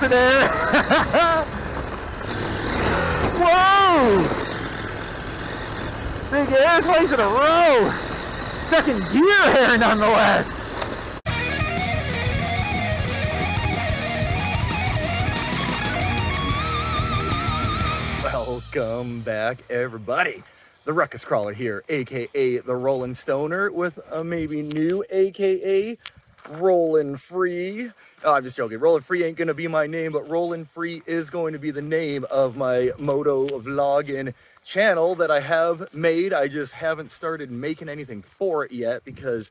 in air. Whoa! Big air twice in a row. Second gear air nonetheless. Welcome back, everybody. The Ruckus Crawler here, aka the Rollin' Stoner, with a maybe new aka Rollin' Free. Oh, I'm just joking. Rollin' Free ain't gonna be my name, but Rollin' Free is going to be the name of my moto vlogging channel that I have made. I just haven't started making anything for it yet because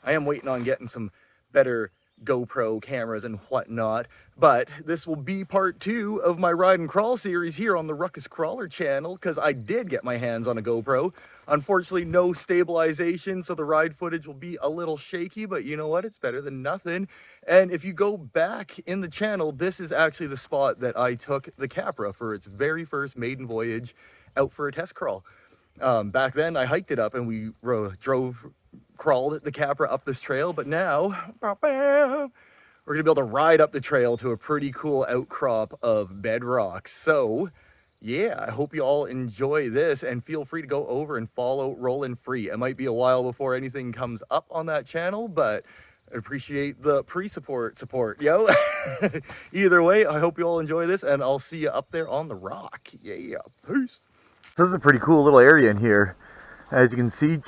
I am waiting on getting some better GoPro cameras and whatnot. But this will be part 2 of my ride and crawl series here on the Ruckus Crawler channel, because I did get my hands on a GoPro. Unfortunately, no stabilization, so the ride footage will be a little shaky, but you know what? It's better than nothing. And if you go back in the channel, this is actually the spot that I took the Capra for its very first maiden voyage out for a test crawl. Back then, I hiked it up and we crawled the Capra up this trail, but now we're gonna be able to ride up the trail to a pretty cool outcrop of bedrock. So yeah, I hope you all enjoy this, and feel free to go over and follow Rollin' Free. It might be a while before anything comes up on that channel, but I appreciate the pre-support, yo. Either way, I hope you all enjoy this, and I'll see you up there on the rock. Yeah, peace. This is a pretty cool little area in here. As you can see,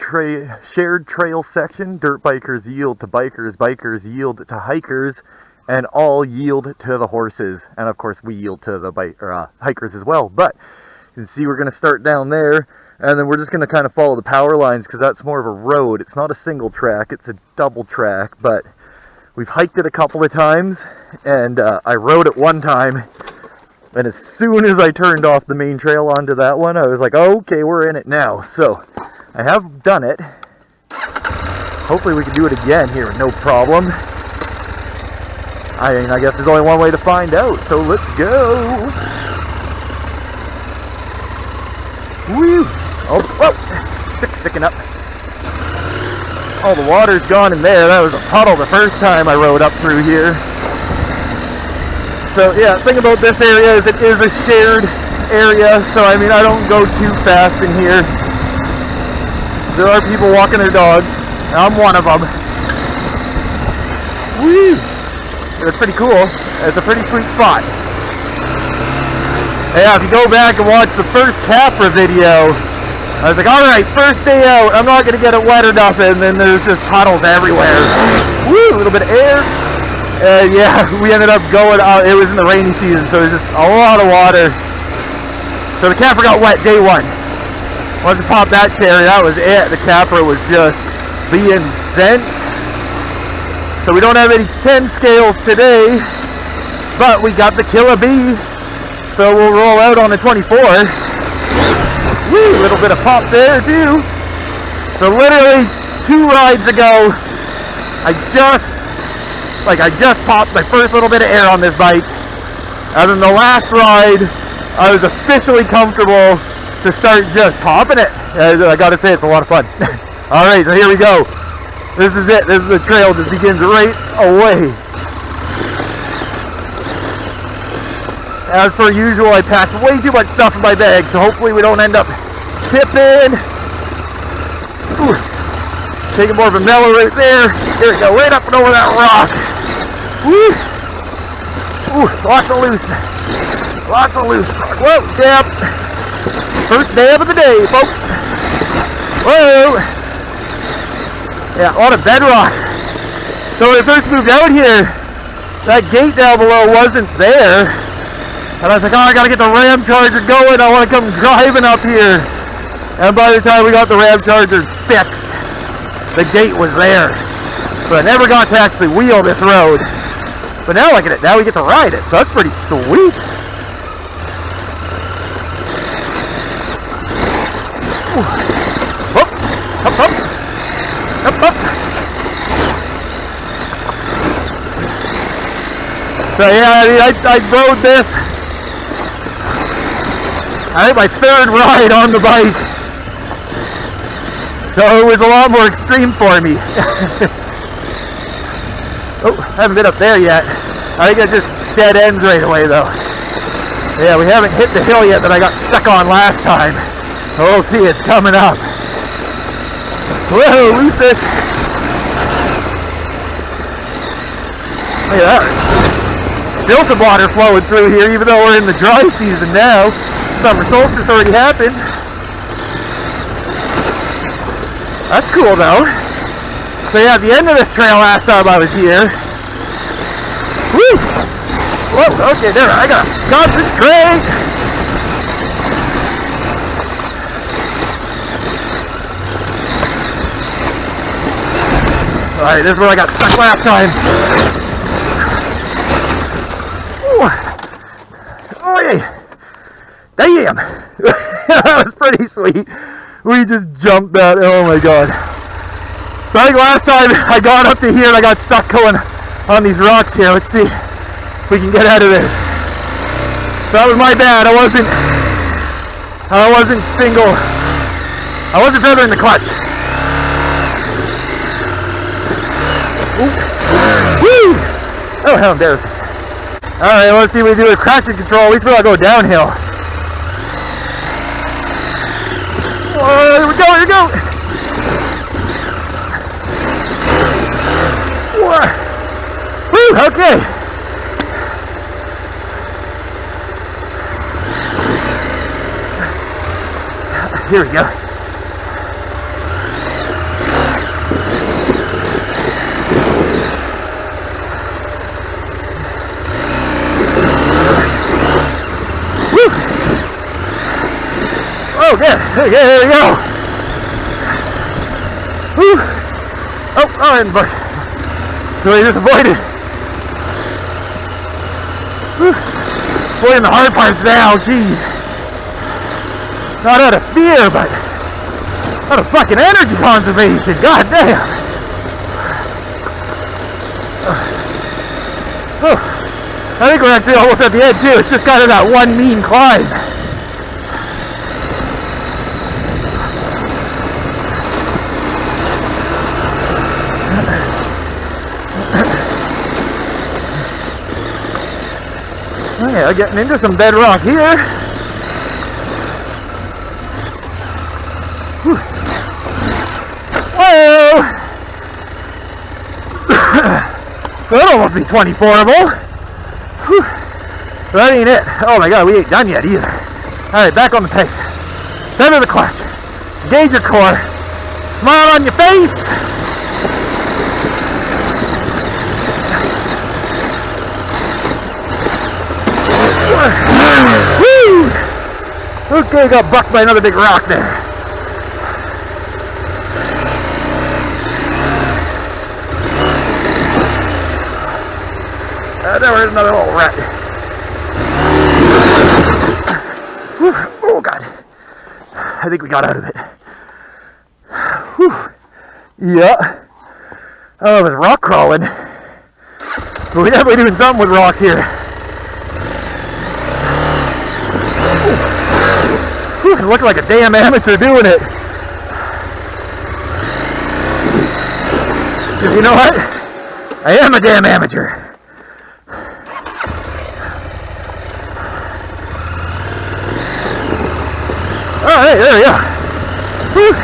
shared trail section. Dirt bikers yield to bikers, bikers yield to hikers, and all yield to the horses. And of course, we yield to the hikers as well. But you can see we're going to start down there, and then we're just going to kind of follow the power lines because that's more of a road. It's not a single track, it's a double track. But we've hiked it a couple of times, and I rode it one time. And as soon as I turned off the main trail onto that one, I was like, okay, we're in it now. So I have done it. Hopefully we can do it again here, no problem. I mean, I guess there's only one way to find out, so let's go. Woo! Oh, whoa! Stick's sticking up. All the water's gone in there. That was a puddle the first time I rode up through here. So yeah, the thing about this area is it is a shared area, so I mean I don't go too fast in here. There are people walking their dogs, and I'm one of them. Woo! It's pretty cool. It's a pretty sweet spot. Yeah, if you go back and watch the first Capra video, I was like, alright, first day out, I'm not going to get it wet or nothing, and then there's just puddles everywhere. Woo! A little bit of air. Yeah, we ended up going out. It was in the rainy season, so it was just a lot of water. So the Capra got wet day 1. Once it popped that cherry, that was it. The Capra was just being sent. So we don't have any 10 scales today, but we got the Killer B. So we'll roll out on the 24. Woo, a little bit of pop there too. So literally 2 rides ago, I just popped my first little bit of air on this bike. And then the last ride, I was officially comfortable to start just popping it. I gotta say, it's a lot of fun. Alright, so here we go. This is it. This is the trail that begins right away. As per usual, I packed way too much stuff in my bag, so hopefully we don't end up tipping. Ooh. Taking more of a mellow right there. Here we go, right up and over that rock. Woo! Ooh, lots of loose. Lots of loose. Whoa, dab. First dab of the day, folks. Whoa! Yeah, a lot of bedrock. So when I first moved out here, that gate down below wasn't there. And I was like, oh, I gotta get the Ram Charger going. I want to come driving up here. And by the time we got the Ram Charger fixed, the gate was there. But I never got to actually wheel this road. But now look at it. Now we get to ride it. So that's pretty sweet. Up, up, up. Up, up. So yeah, I mean, I rode this. I think my 3rd ride on the bike. So it was a lot more extreme for me. Oh, I haven't been up there yet. I think I just dead ends right away though. Yeah, we haven't hit the hill yet that I got stuck on last time. We'll see, it's coming up. Whoa, loose fish. Look at that. Still some water flowing through here, even though we're in the dry season now. Summer solstice already happened. That's cool though. So yeah, at the end of this trail last time I was here. Woo! Whoa, okay, there, I gotta concentrate. Alright, this is where I got stuck last time. Oh yeah. Damn. That was pretty sweet. We just jumped that. Oh my god. So I think last time I got up to here and I got stuck going on these rocks here. Let's see if we can get out of this. So that was my bad. I wasn't feathering the clutch. Ooh. Woo! Oh, how embarrassing. Alright, let's see if we do a traction control. At least we'll go downhill. Oh, here we go, here we go! Woo, okay. Here we go. Oh, good. Okay, here we go. Woo. Oh, and bush. So we just avoided. Woo. Avoiding the hard parts now, jeez. Not out of fear, but out of fucking energy conservation. God damn. Oh, I think we're actually almost at the end too. It's just kind of that one mean climb. Okay, getting into some bedrock here. Whew. Whoa! That'll almost be 24able. Whew. That ain't it. Oh my god, we ain't done yet either. Alright, back on the pace. Center the clutch. Engage your core. Smile on your face. Woo! Okay, got bucked by another big rock there. There was another little rat. Whew. Oh god. I think we got out of it. Whew. Yeah. Oh, it was rock crawling. But we're definitely doing something with rocks here. It looked like a damn amateur doing it. Because you know what? I am a damn amateur. Alright, there we go. Whew.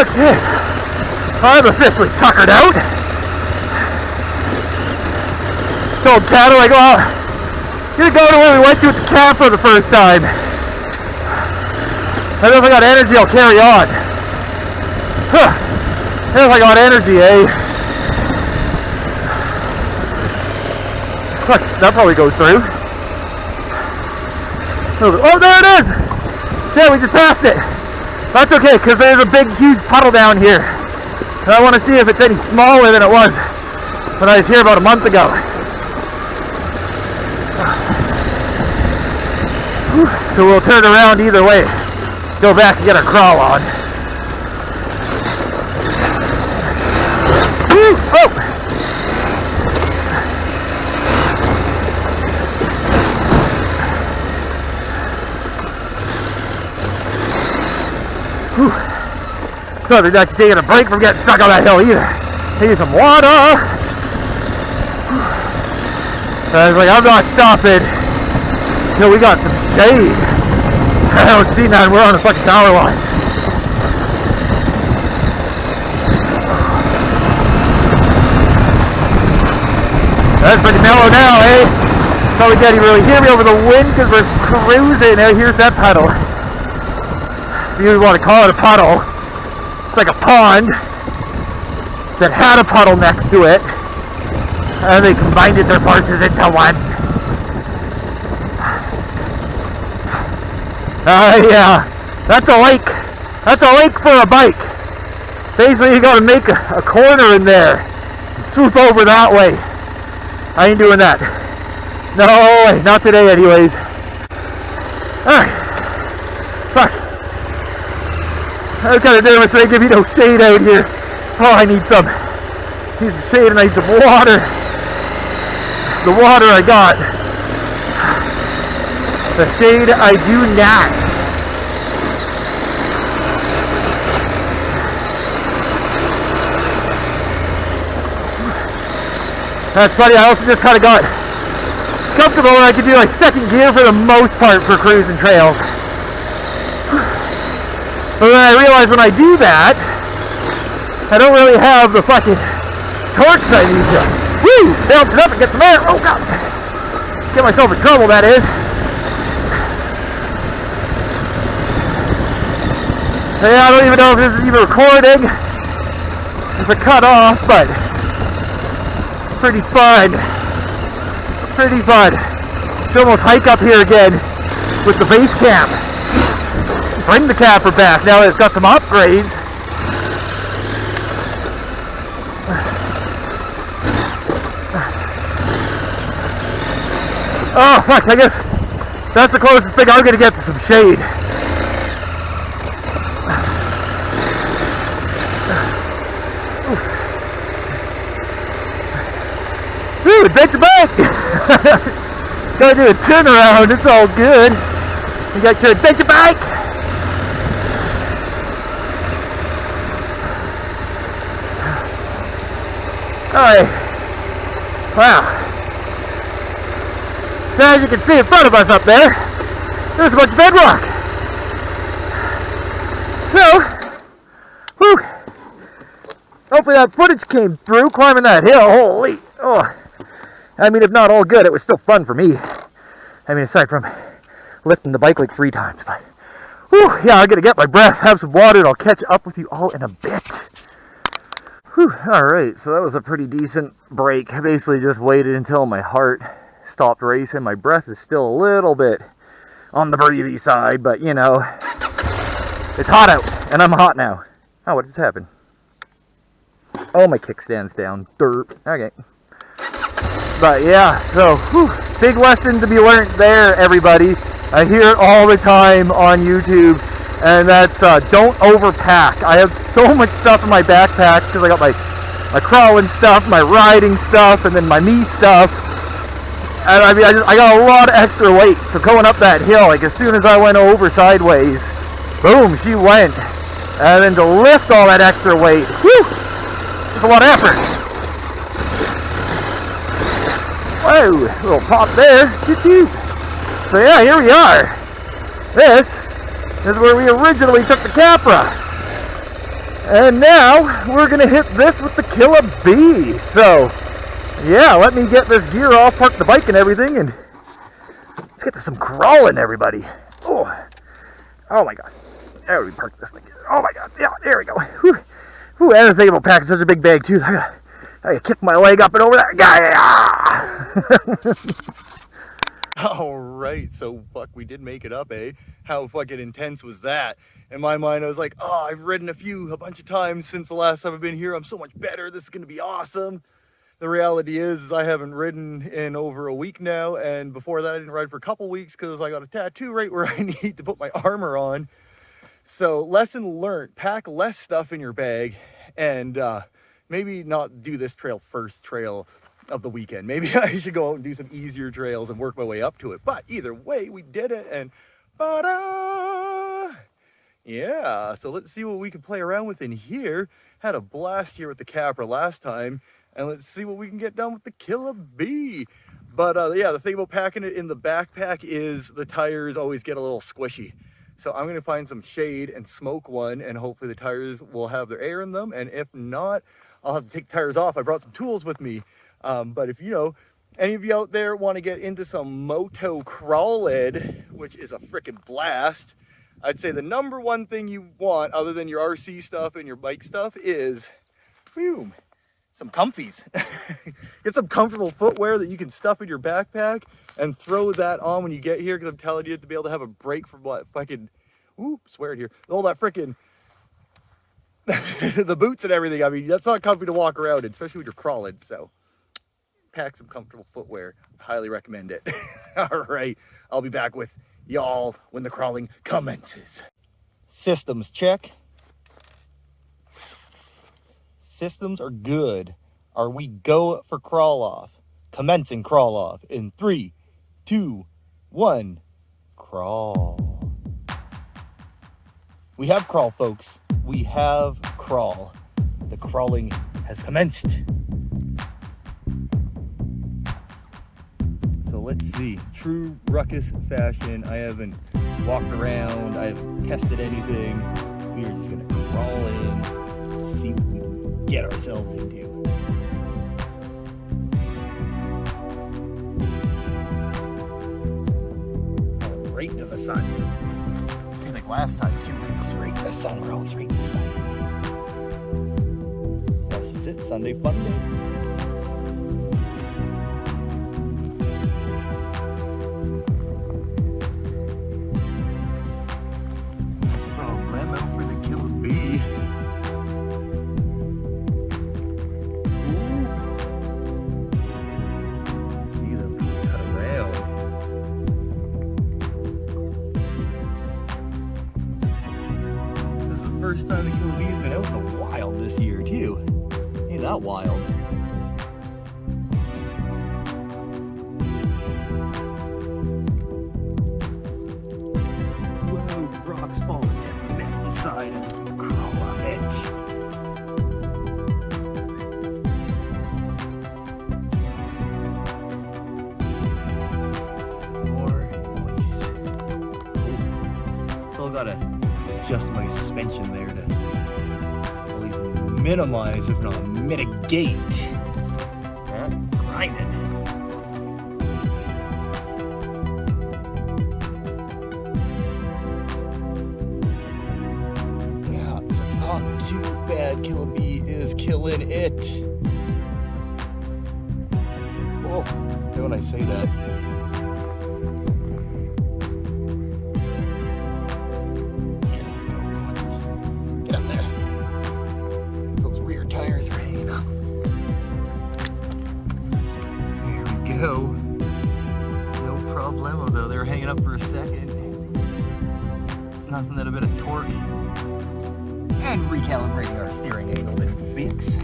Okay. I'm officially tuckered out. Told Cattle, like, well, gonna go to where we went to with the cab for the first time. I don't know if I got energy, I'll carry on. Huh. I don't know if I got energy, eh? Look, that probably goes through. Oh, there it is! Yeah, we just passed it. That's okay, because there's a big, huge puddle down here. And I want to see if it's any smaller than it was when I was here about a month ago. So we'll turn around either way. Go back and get our crawl on. Oh! Whew. So they're not taking a break from getting stuck on that hill either. Need some water. So I was like, I'm not stopping until we got some shade. I don't see none. We're on a fucking power line. That's pretty mellow now, eh? Probably can't even really hear me over the wind because we're cruising. Now here's that puddle. If you want to call it a puddle, it's like a pond that had a puddle next to it, and they combined their forces into one. Yeah, that's a lake. That's a lake for a bike. Basically, you got to make a corner in there and swoop over that way. I ain't doing that. No way, not today anyways. Alright. Fuck. I was kind of nervous they give me no shade out here. Oh, I need some shade and I need some water. The water I got. The shade I do not. That's funny, I also just kind of got comfortable where I could do like second gear for the most part for cruising trails. But then I realized when I do that, I don't really have the fucking torque I need to bounce it up and get some air. Oh god! Get myself in trouble, that is. So yeah, I don't even know if this is even recording. It's a cut off, but pretty fun. Pretty fun. Should almost hike up here again with the base camp. Bring the camper back. Now it's got some upgrades. Oh fuck, I guess that's the closest thing I'm gonna get to some shade. Ooh, adventure bike! Gotta do a turnaround, it's all good. You got your adventure bike! Alright. Wow. So as you can see in front of us up there, there's a bunch of bedrock. So, whew. Hopefully that footage came through climbing that hill. Holy, oh. I mean, if not all good, it was still fun for me. I mean, aside from lifting the bike like 3 times. But, whew, yeah, I'm going to get my breath, have some water, and I'll catch up with you all in a bit. Whew, alright, so that was a pretty decent break. I basically just waited until my heart stopped racing. My breath is still a little bit on the breathy side, but, you know, it's hot out, and I'm hot now. Oh, what just happened? Oh, my kickstand's down. Derp. Okay. But yeah, so whew, big lesson to be learned there, everybody. I hear it all the time on YouTube, and that's don't overpack. I have so much stuff in my backpack because I got my crawling stuff, my riding stuff, and then my me stuff. And I mean, I got a lot of extra weight. So going up that hill, like as soon as I went over sideways, boom, she went. And then to lift all that extra weight, whew, it's a lot of effort. Whoa, little pop there. So yeah, here we are. This is where we originally took the Capra. And now we're going to hit this with the Killa B. So yeah, let me get this gear off, park the bike and everything, and let's get to some crawling, everybody. Oh my god. There we park this thing. Oh my god. Yeah, there we go. Whew. Whew, I didn't think about packing such a big bag too. I gotta kick my leg up and over there. Alright, so fuck, we did make it up, eh? How fucking intense was that? In my mind, I was like, oh, I've ridden a bunch of times since the last time I've been here. I'm so much better. This is gonna be awesome. The reality is I haven't ridden in over a week now, and before that I didn't ride for a couple weeks because I got a tattoo right where I need to put my armor on. So lesson learned, pack less stuff in your bag, and maybe not do this first trail of the weekend. Maybe I should go out and do some easier trails and work my way up to it. But either way, we did it, and yeah, so let's see what we can play around with in here. Had a blast here with the Capra last time, and let's see what we can get done with the Killa B. But yeah, the thing about packing it in the backpack is the tires always get a little squishy. So I'm gonna find some shade and smoke one, and hopefully the tires will have their air in them. And if not, I'll have to take the tires off. I brought some tools with me. But if you know, any of you out there want to get into some motocrawling, which is a freaking blast, I'd say the number one thing you want, other than your RC stuff and your bike stuff, is whew, some comfies. Get some comfortable footwear that you can stuff in your backpack and throw that on when you get here, because I'm telling you, to be able to have a break from what fucking, ooh, swear it here, all that freaking, the boots and everything. I mean, that's not comfy to walk around in, especially when you're crawling. So pack some comfortable footwear. Highly recommend it. All right, I'll be back with y'all when the crawling commences. Systems check. Systems are good. Are we go for crawl off? Commencing crawl off in 3, 2, 1, crawl. We have crawl, folks. We have crawl. The crawling has commenced. So let's see. True Ruckus fashion. I haven't walked around. I haven't tested anything. We are just gonna crawl in, see what we can get ourselves into. Right to the sun. Seems like last time too, it was right in the sun. We're always right in the sun. That's just it. Sunday fun day. First time the killer bee's been out in the wild this year too. Ain't that wild? Whoa, rocks falling down the mountainside and crawl up it. More noise. Still gotta adjust my suspension there to at least minimize, if not mitigate, that grinding. Yeah, it's not too bad. Killer Bee is killing it. Oh, when I say that. No problemo though, they were hanging up for a second. Nothing that a bit of torque and recalibrating our steering angle didn't fix.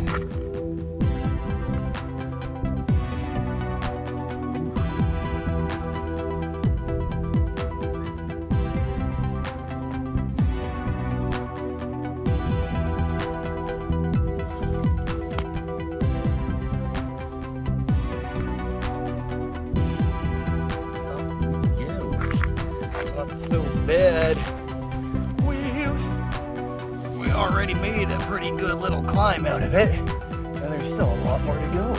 So bad. We already made a pretty good little climb out of it, and there's still a lot more to go.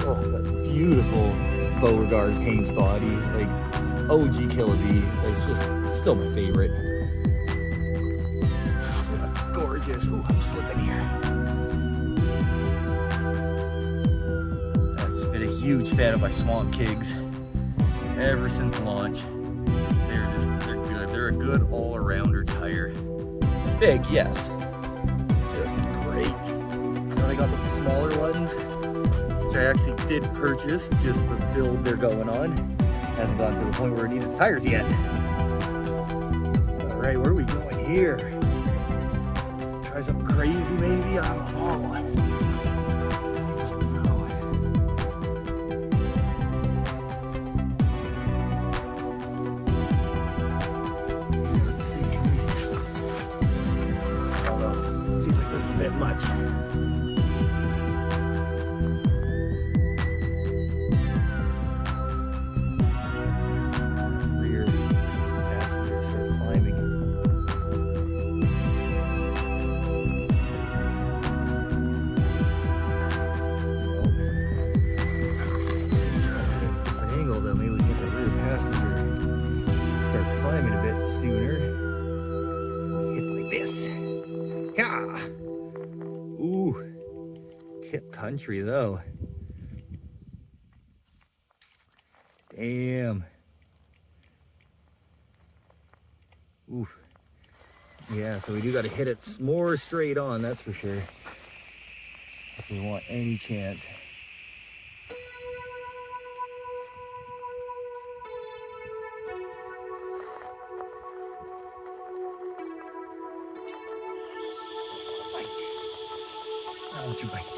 Oh, that beautiful Beauregard paint body, like OG Killer Bee. It's still my favorite. Gorgeous. Ooh, I'm slipping here. I've just been a huge fan of my Swamp Kigs ever since launch. They're good. They're a good all-arounder tire. Big, yes. Just great. Now I got the smaller ones, which I actually did purchase, just the build they're going on. Hasn't gotten to the point where it needs its tires yet. All right, where are we going here? Try something crazy maybe? I don't know. passenger start climbing a bit sooner. Hit it like this. Yeah. Ooh. Tip country though. Damn. Ooh. Yeah, so we do got to hit it more straight on, that's for sure. If we want any chance. Just doesn't want to bite. Why don't you bite?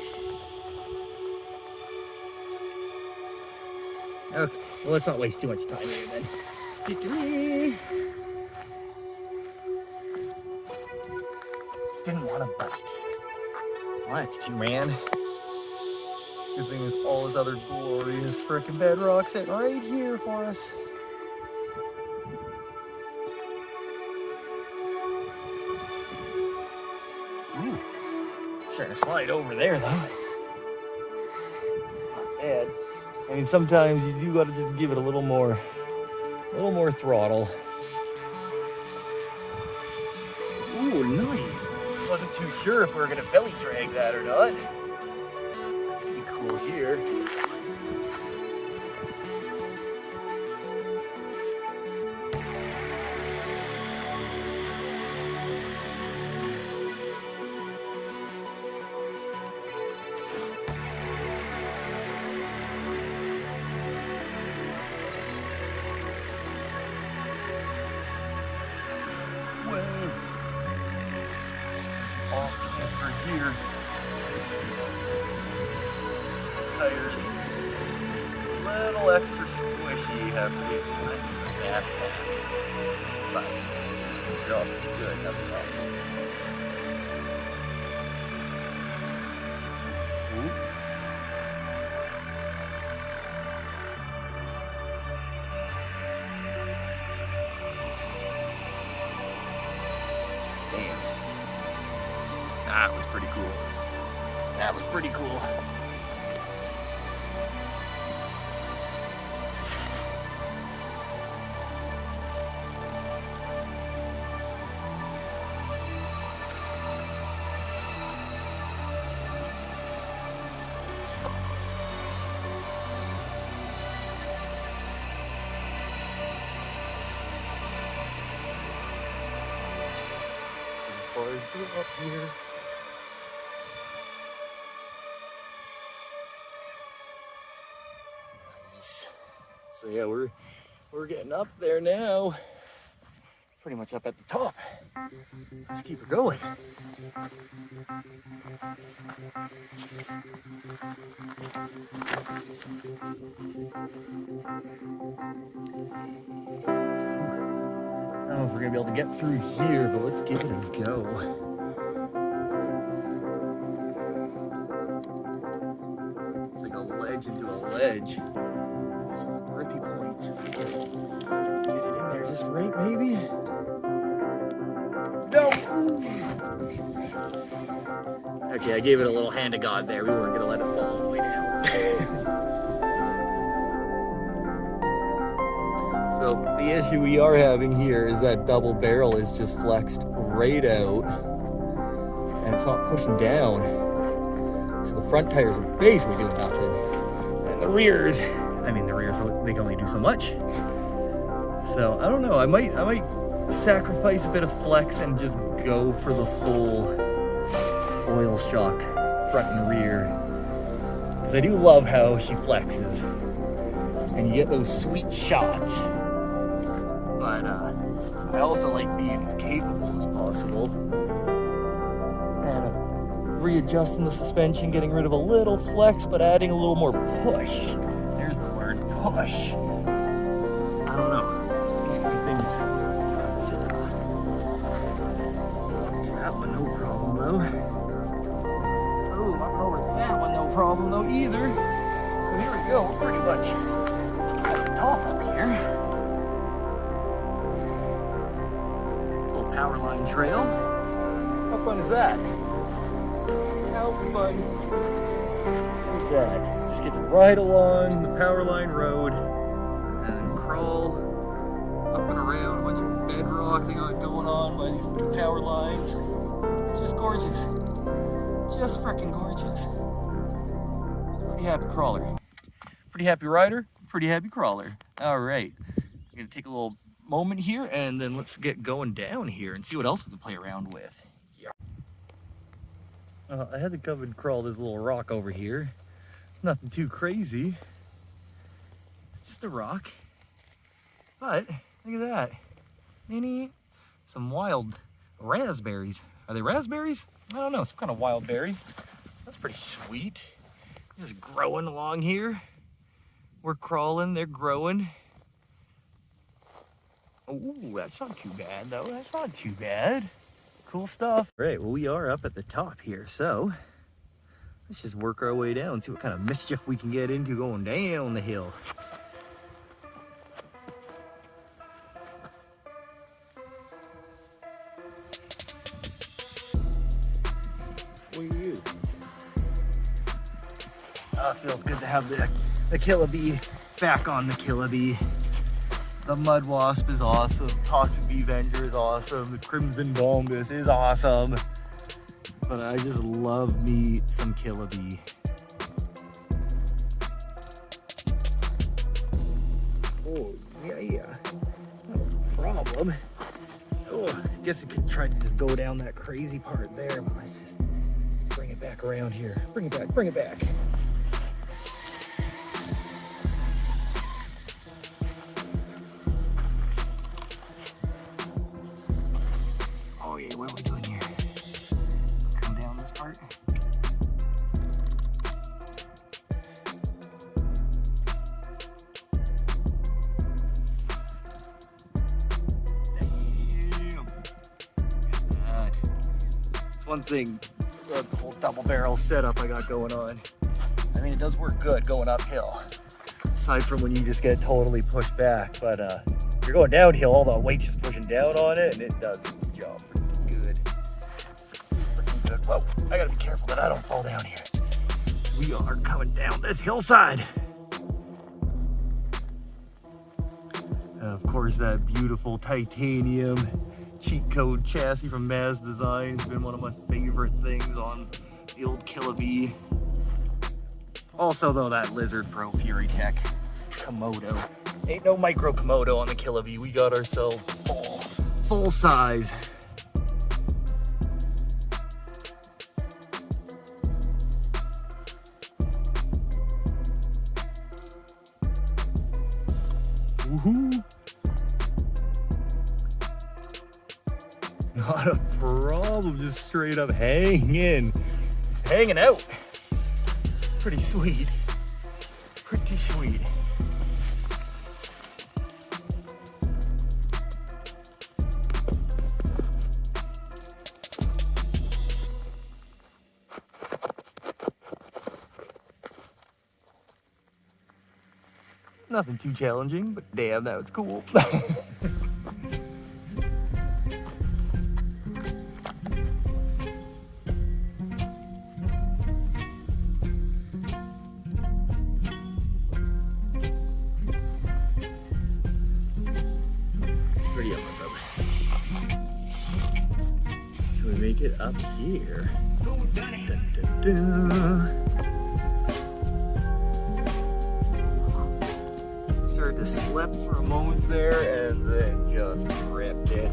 Okay, well, let's not waste too much time here then. Didn't want to bite. Well, that's too, man. Good thing there's all this other glorious frickin' bedrock sitting right here for us. Ooh, trying to slide over there though. Not bad. I mean, sometimes you do gotta just give it a little more throttle. Ooh, nice. Wasn't too sure if we were gonna belly drag that or not. It's gonna be cool here. Off camper here. Tires a little extra squishy after we flat in the backpack, but job good nonetheless. Damn. That was pretty cool. That was pretty cool. Up here. Nice. So yeah, we're getting up there now. Pretty much up at the top. Let's keep her going. I don't know if we're gonna be able to get through here, but let's give it a go. It's like a ledge into a ledge. Some grippy points. If we can get it in there just right, maybe. No! Ooh. Okay, I gave it a little hand to God there. We weren't gonna let it fall all the way down. So the issue we are having here is that double barrel is just flexed right out and it's not pushing down. So the front tires are basically doing nothing. And the rears, they can only do so much. So I don't know, I might sacrifice a bit of flex and just go for the full oil shock front and rear. Because I do love how she flexes. And you get those sweet shots. But I also like being as capable as possible. And readjusting the suspension, getting rid of a little flex, but adding a little more push. There's the word, push. I don't know. These kind of things to consider. That one, no problem though. Oh, not over that one, no problem though either. So here we go, we're pretty much at the top up here. Power line trail. How fun is that? How fun is that? Just get to ride along the power line road and crawl up and around, a bunch of bedrock they got going on by these power lines. It's just gorgeous. Just freaking gorgeous. Pretty happy crawler. Pretty happy rider, pretty happy crawler. All right, I'm gonna take a little moment here and then let's get going down here and see what else we can play around with. Yeah. I had to come and crawl this little rock over here. Nothing too crazy. Just a rock. But look at that. Some wild raspberries. Are they raspberries? I don't know, some kind of wild berry. That's pretty sweet. Just growing along here. We're crawling, they're growing. Oh, that's not too bad though. That's not too bad. Cool stuff. Right, well we are up at the top here, so let's just work our way down, see what kind of mischief we can get into going down the hill. Feels good to have the Killabee back on the Killabee. The Mud Wasp is awesome. Toxic Bee Avenger is awesome. The Crimson Bombus is awesome. But I just love me some Killabee. Oh, yeah. No problem. Oh, I guess we could try to just go down that crazy part there, but let's just bring it back around here. Bring it back, bring it back. What are we doing here? Come down this part. Damn. Look at that. It's one thing, the whole double barrel setup I got going on. I mean, it does work good going uphill. Aside from when you just get totally pushed back, but you're going downhill, all the weight's just pushing down on it, and it does its job. Whoa, I gotta be careful that I don't fall down here. We are coming down this hillside. And of course, that beautiful titanium cheat code chassis from Maz Design has been one of my favorite things on the old Killabee. Also, though, that Lizard Pro Fury Tech Komodo. Ain't no micro Komodo on the Killabee. We got ourselves full size. Woohoo! Not a problem, just straight up hanging. Just hanging out. Pretty sweet. Pretty sweet. Nothing too challenging, but damn, that was cool. Pretty up, my brother. Can we make it up here? Dun, dun, dun. Started to slip for a moment there and then just ripped it.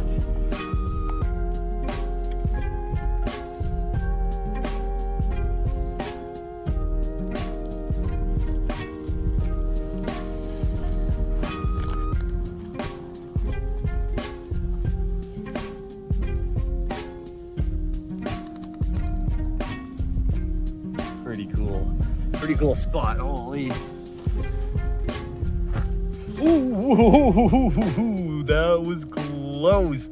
Pretty cool spot, holy. Ooh, that was close.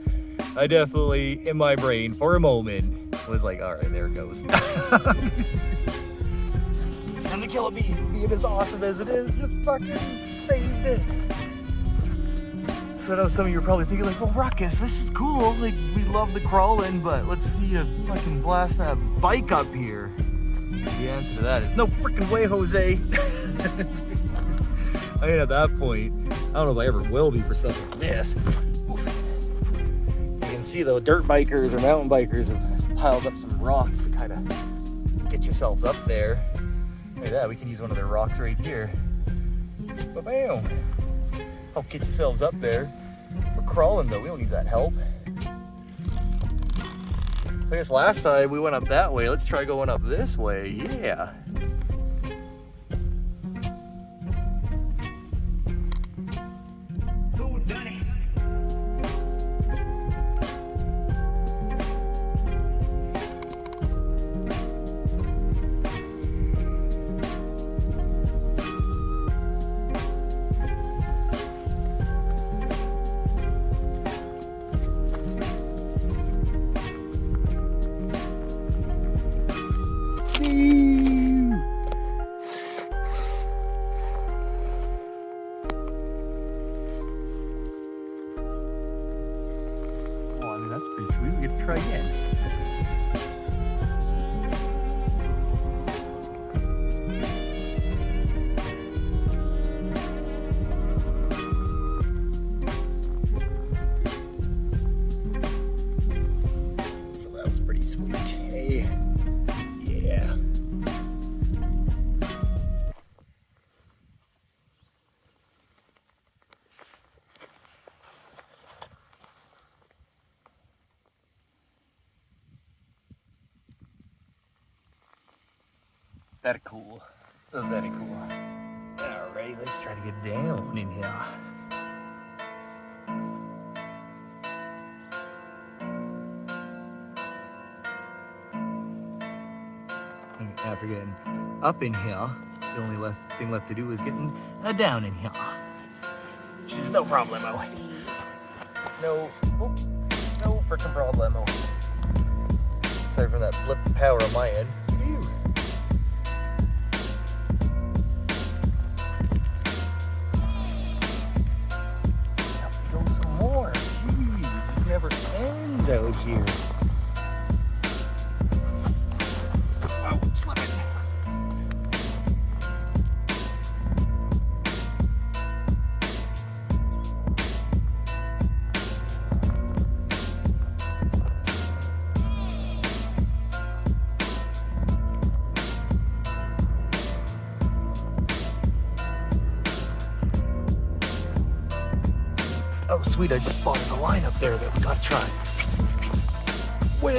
I definitely, in my brain, for a moment, was like, all right, there it goes. And the Killabee, being as awesome as it is, just fucking saved it. So I know some of you are probably thinking like, well, Ruckus, this is cool. Like, we love the crawling, but let's see you fucking blast that bike up here. The answer to that is no freaking way, Jose. I mean, at that point, I don't know if I ever will be for stuff like this. You can see the dirt bikers or mountain bikers have piled up some rocks to kind of get yourselves up there. Look at that, we can use one of their rocks right here. Ba-bam! Help get yourselves up there. For crawling though, we don't need that help. So I guess last time we went up that way, let's try going up this way, yeah. That's pretty sweet. We get to try again. So that was pretty sweet. Hey, yeah. Very cool. Very cool. Alright, let's try to get down in here. And after getting up in here, the only thing left to do is getting down in here. Which is no problemo. No freaking problemo. Aside from that blip of power on my end. Phew. Never end out here. Oh, slipping. Oh, sweet, I just spotted a line up there that we gotta try. Whoa!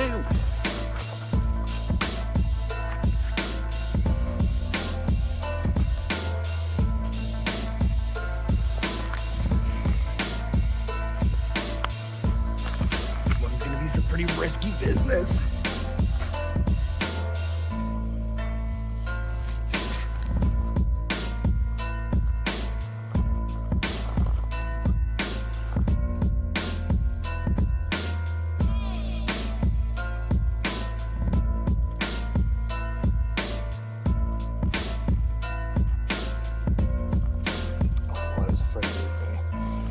This one's gonna be some pretty risky business.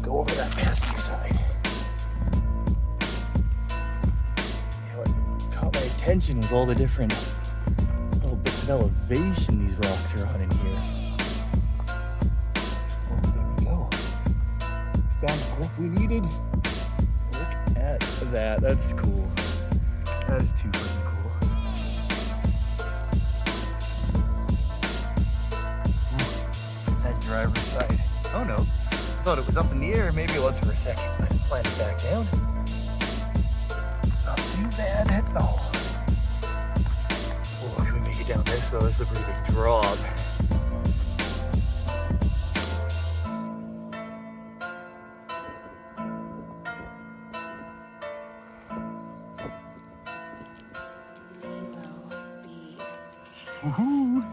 Go over that passenger side. Yeah, what caught my attention was all the different little bits of elevation these rocks are on in here. Oh, there we go. Found the grip we needed. Look at that. That's cool. That is too freaking cool. That driver's side. Oh no. I thought it was up in the air. Maybe it was for a second. I planted it back down. Not too bad at all. Oh, can we make it down this though? This is a pretty big drop. Woohoo!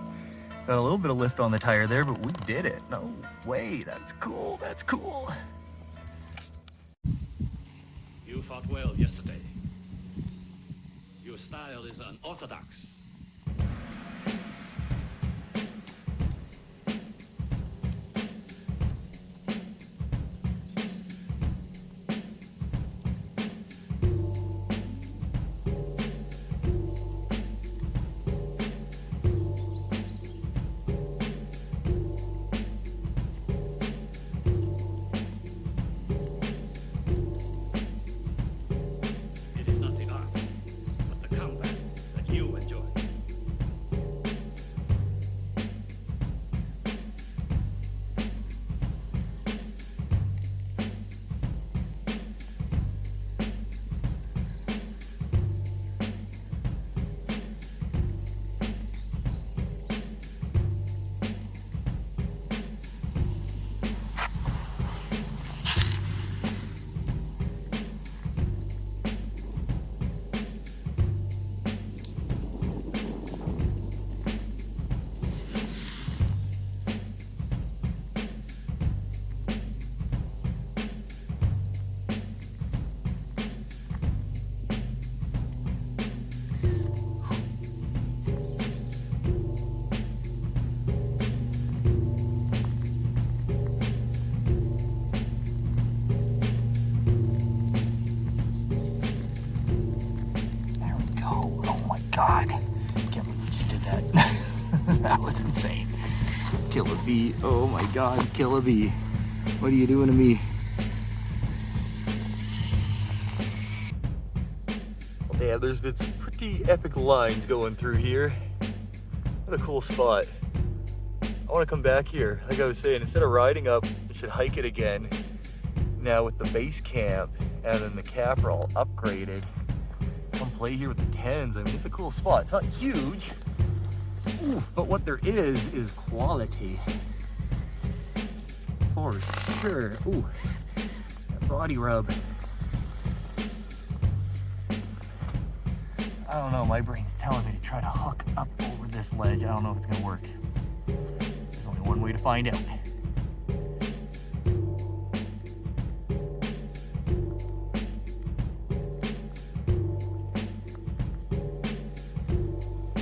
Got a little bit of lift on the tire there, but we did it. No way, that's cool, that's cool. You fought well yesterday. Your style is unorthodox. God. Can't believe you just did that. That was insane. Killer bee. Oh my God, killer bee. What are you doing to me? Well, damn, there's been some pretty epic lines going through here. What a cool spot. I want to come back here. Like I was saying, instead of riding up, we should hike it again. Now with the base camp and then the capper all upgraded. Come play here with the 10s. I mean, it's a cool spot. It's not huge, but what there is quality. For sure. Ooh, that body rub. I don't know, my brain's telling me to try to hook up over this ledge. I don't know if it's gonna work. There's only one way to find out.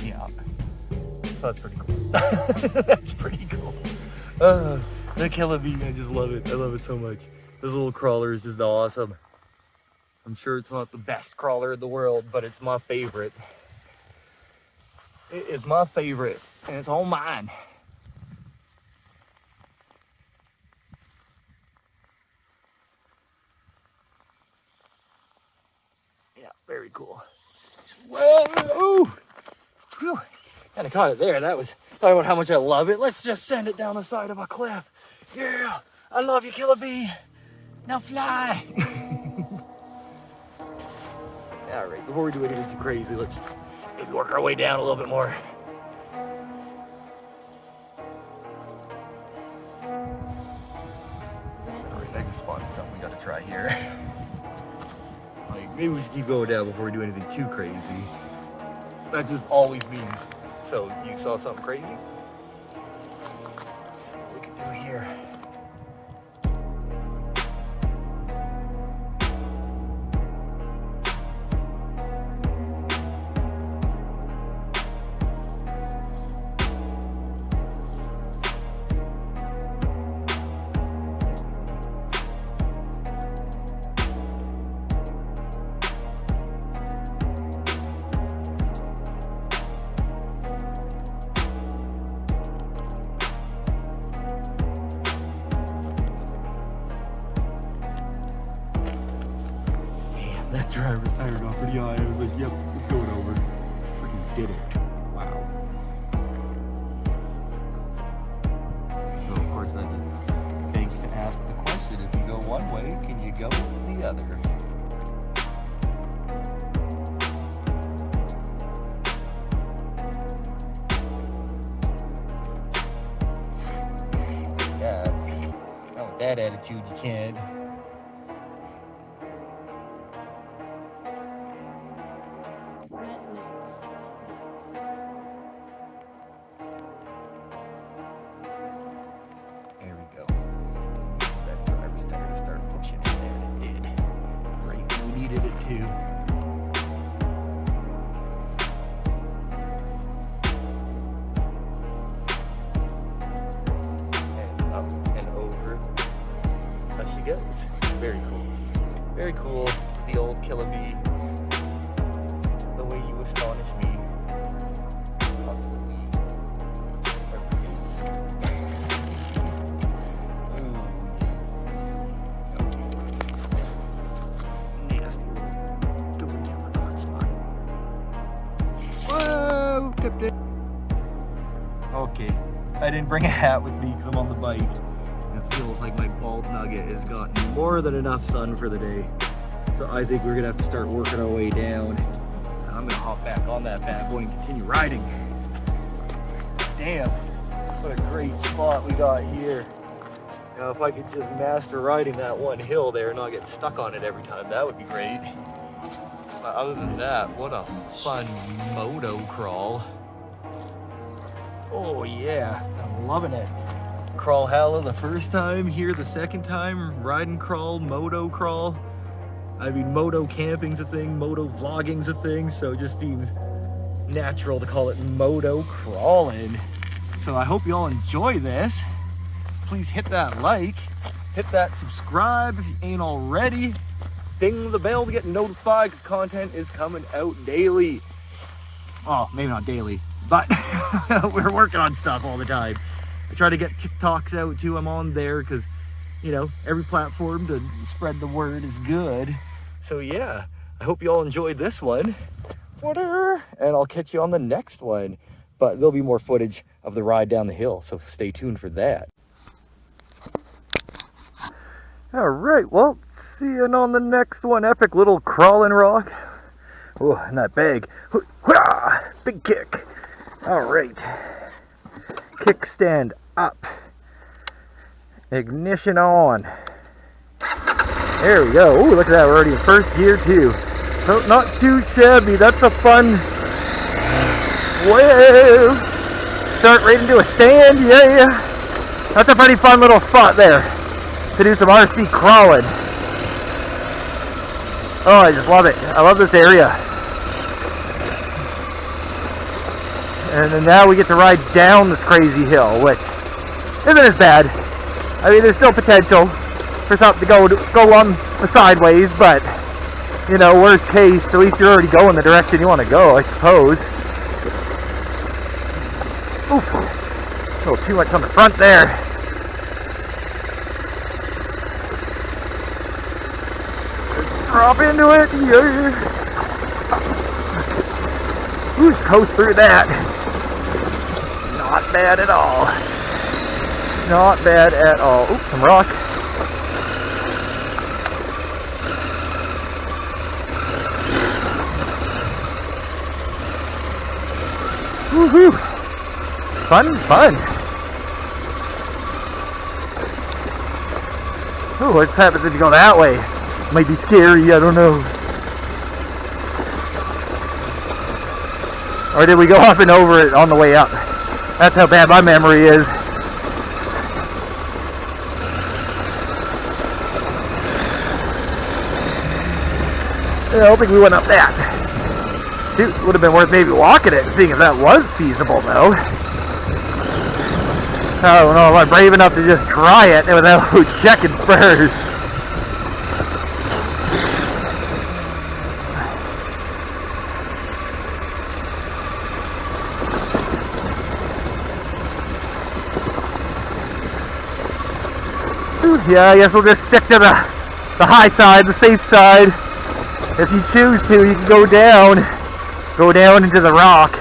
Yeah, so that's pretty cool. That's pretty cool. The killer bee, I just love it. I love it so much. This little crawler is just awesome. I'm sure it's not the best crawler in the world, but it's my favorite. It is my favorite, and it's all mine. Yeah, very cool. Whoa! Whew. Kind of caught it there. That was talking about how much I love it. Let's just send it down the side of a cliff. Yeah, I love you, killer bee. Now fly. All right, before we do anything too crazy, let's maybe work our way down a little bit more. All right, next spot is something we gotta try here. Like, maybe we should keep going down before we do anything too crazy. That just always means, so you saw something crazy? Let's see what we can do here. That driver's tire got pretty high. I was like, yep, it's going over. Freaking did it. Wow. So of course that just begs to ask the question, if you go one way, can you go the other? Yeah. Not with that attitude you can't. There we go. That driver's tire to start pushing in there, and it did. Great, we needed it too. And up and over. There she goes. Very cool. Very cool. The old killer bee. The way you astonish me. Constantly. Whoa! Tipped it. Okay. I didn't bring a hat with me because I'm on the bike. And it feels like my bald nugget has gotten more than enough sun for the day. So I think we're gonna have to start working our way down. I'm gonna hop back on that bad boy and continue riding. Damn, what a great spot we got here. Now if I could just master riding that one hill there and not get stuck on it every time, that would be great. But other than that, what a fun moto crawl. Oh yeah, I'm loving it. Crawl hella the first time, here the second time, ride and crawl, moto crawl. I mean, moto camping's a thing, moto vlogging's a thing, so it just seems natural to call it moto crawling. So I hope you all enjoy this. Please hit that like, hit that subscribe if you ain't already. Ding the bell to get notified because content is coming out daily. well, maybe not daily, but we're working on stuff all the time. I try to get TikToks out too. I'm on there because, you know, every platform to spread the word is good. So yeah, I hope you all enjoyed this one. And I'll catch you on the next one. But there'll be more footage of the ride down the hill, so stay tuned for that. All right, well, see you on the next one. Epic little crawling rock. Oh, and that bag. Big kick. All right. Kickstand up. Ignition on. There we go. Oh, look at that. We're already in first gear too. So not too shabby. That's a fun. Whoa. Start right into a stand. Yeah. That's a pretty fun little spot there to do some RC crawling. Oh, I just love it. I love this area. And then now we get to ride down this crazy hill, which isn't as bad. I mean, there's still potential for something to go on the sideways, but, you know, worst case, at least you're already going the direction you want to go, I suppose. Oof. A little too much on the front there. Drop into it. Yeah. Ooh, just coast through that. Not bad at all. Not bad at all. Oops, some rock. Woohoo! Fun, fun. Oh, what happens if you go that way? Might be scary, I don't know. Or did we go up and over it on the way up? That's how bad my memory is. I don't think we went up that. Dude, would have been worth maybe walking it and seeing if that was feasible though. I don't know if I'm brave enough to just try it without checking first. Yeah, I guess we'll just stick to the high side, the safe side. If you choose to, you can go down into the rock.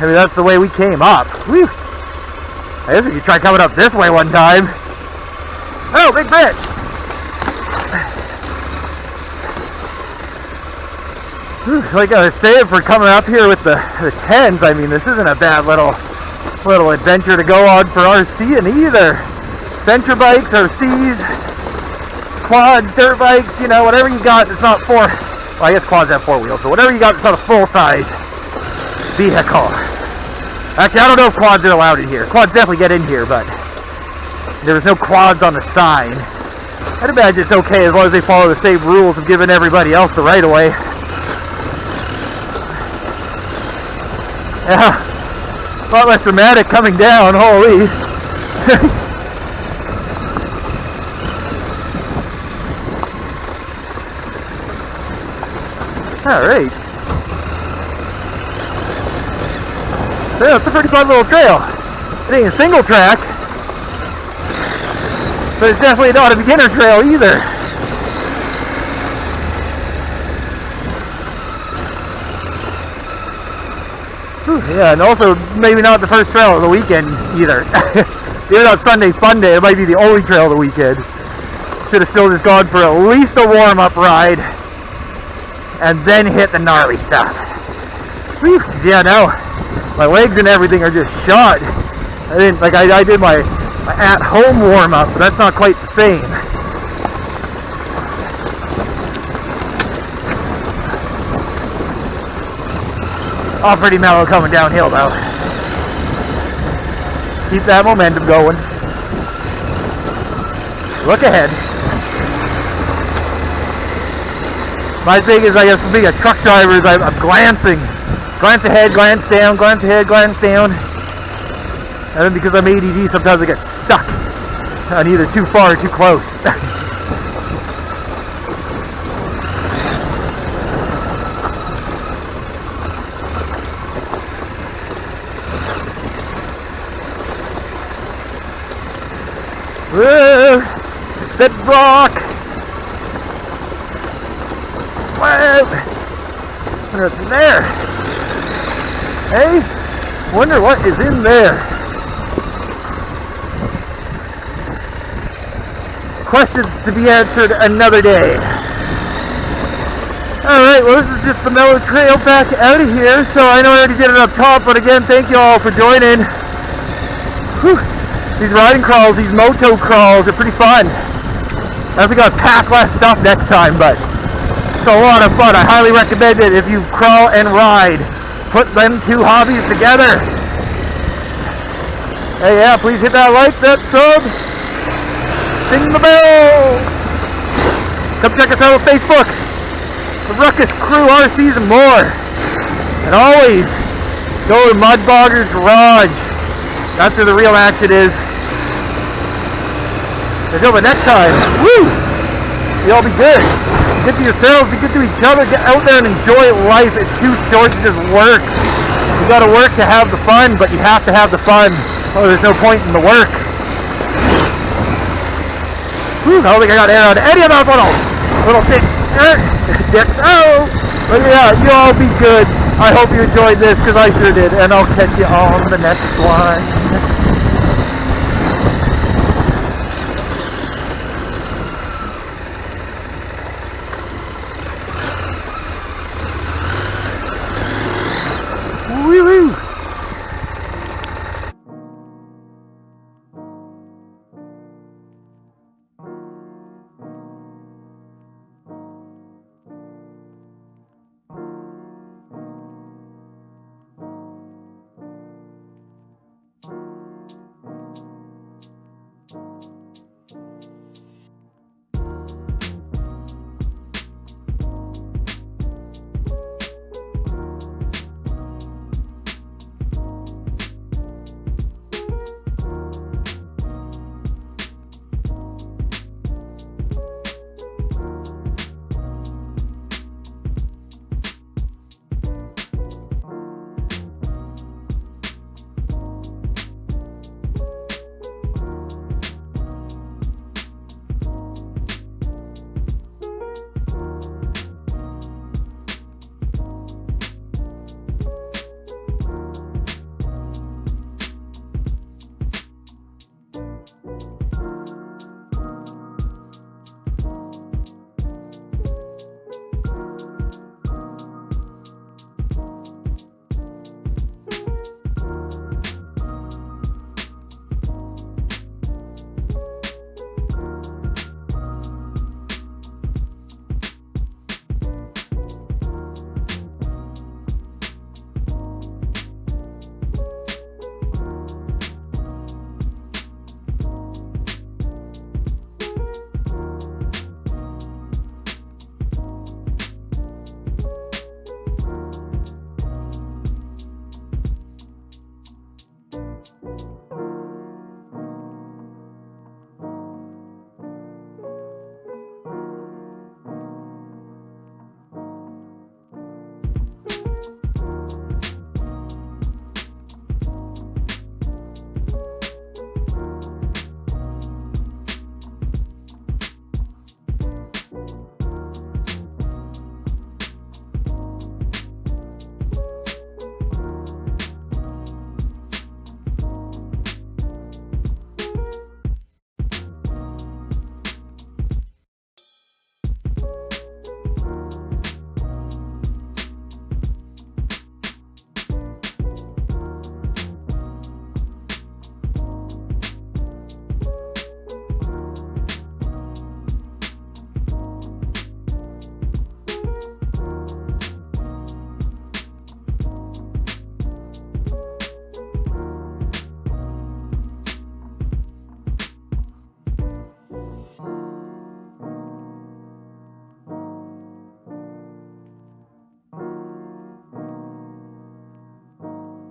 I mean, that's the way we came up. Whew. I guess we could try coming up this way one time. Oh, big fish! Whew, like I was saying, for coming up here with the 10s, I mean, this isn't a bad little adventure to go on for RCing either. Venture bikes, RCs, quads, dirt bikes, you know, whatever you got that's not well, I guess quads have 4 wheels, but whatever you got that's not a full-size vehicle. Actually, I don't know if quads are allowed in here. Quads definitely get in here, but there was no quads on the sign. I'd imagine it's okay as long as they follow the same rules of giving everybody else the right of way. Yeah, a lot less dramatic coming down, holy. Alright. Yeah, it's a pretty fun little trail. It ain't a single track, but it's definitely not a beginner trail either. Whew, yeah, and also maybe not the first trail of the weekend either. Even on Sunday Fun Day, it might be the only trail of the weekend. Should have still just gone for at least a warm-up ride and then hit the gnarly stuff. Whew, yeah, no, my legs and everything are just shot. I did my at-home warm-up, but that's not quite the same. All pretty mellow coming downhill though. Keep that momentum going. Look ahead. My thing is, I guess, for being a truck driver, is I'm glancing. Glance ahead, glance down, glance ahead, glance down. And then because I'm ADD, sometimes I get stuck on either too far or too close. Whoa! Bedrock! Whoa! Wonder what's in there? Hey? Wonder what is in there? Questions to be answered another day. Alright, well this is just the mellow trail back out of here, so I know I already did it up top, but again, thank you all for joining. Whew. These riding crawls, these moto crawls are pretty fun. I think I'll pack less stuff next time, but it's a lot of fun. I highly recommend it if you crawl and ride. Put them two hobbies together. Hey, yeah, please hit that like, that sub, ding the bell. Come check us out on Facebook, the Ruckus Crew RCs and more. And always go to Mudbogger's Garage. That's where the real action is. Until the next time, woo! You all be good. Be good to yourselves, be good to each other. Get out there and enjoy life. It's too short to just work. You gotta work to have the fun, but you have to have the fun. Oh, there's no point in the work. Whew, I don't think I got air on any of those little dicks. Dicks. Oh! But yeah, you all be good. I hope you enjoyed this, because I sure did. And I'll catch you on the next one.